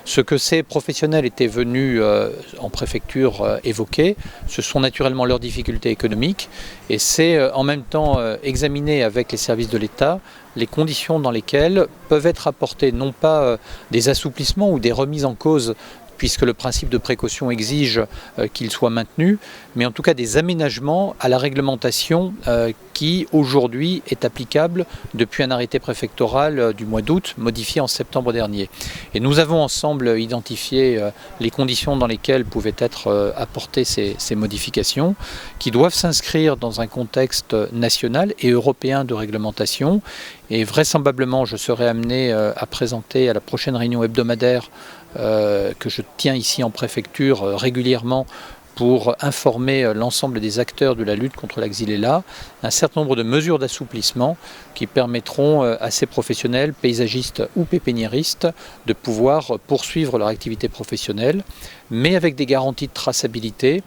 Ce que ces professionnels étaient venus en préfecture évoquer, ce sont naturellement leurs difficultés économiques et c'est en même temps examiner avec les services de l'État les conditions dans lesquelles peuvent être apportés non pas des assouplissements ou des remises en cause puisque le principe de précaution exige qu'il soit maintenu, mais en tout cas des aménagements à la réglementation qui aujourd'hui est applicable depuis un arrêté préfectoral du mois d'août, modifié en septembre dernier. Et nous avons ensemble identifié les conditions dans lesquelles pouvaient être apportées ces modifications, qui doivent s'inscrire dans un contexte national et européen de réglementation. Et vraisemblablement, je serai amené à présenter à la prochaine réunion hebdomadaire que je tiens ici en préfecture régulièrement pour informer l'ensemble des acteurs de la lutte contre la xylella, un certain nombre de mesures d'assouplissement qui permettront à ces professionnels, paysagistes ou pépiniéristes, de pouvoir poursuivre leur activité professionnelle, mais avec des garanties de traçabilité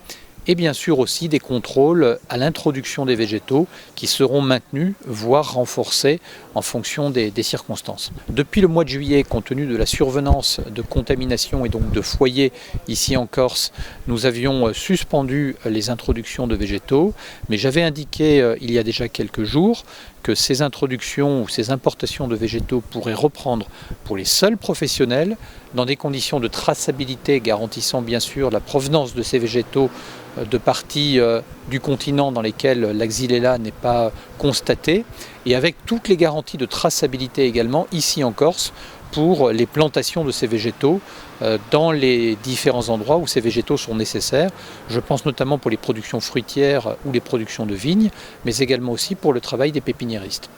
et bien sûr aussi des contrôles à l'introduction des végétaux qui seront maintenus, voire renforcés en fonction des circonstances. Depuis le mois de juillet, compte tenu de la survenance de contamination et donc de foyers ici en Corse, nous avions suspendu les introductions de végétaux, mais j'avais indiqué il y a déjà quelques jours que ces introductions ou ces importations de végétaux pourraient reprendre pour les seuls professionnels dans des conditions de traçabilité garantissant bien sûr la provenance de ces végétaux de parties du continent dans lesquelles la xylella n'est pas constatée et avec toutes les garanties de traçabilité également ici en Corse pour les plantations de ces végétaux dans les différents endroits où ces végétaux sont nécessaires. Je pense notamment pour les productions fruitières ou les productions de vignes, mais également aussi pour le travail des pépiniéristes.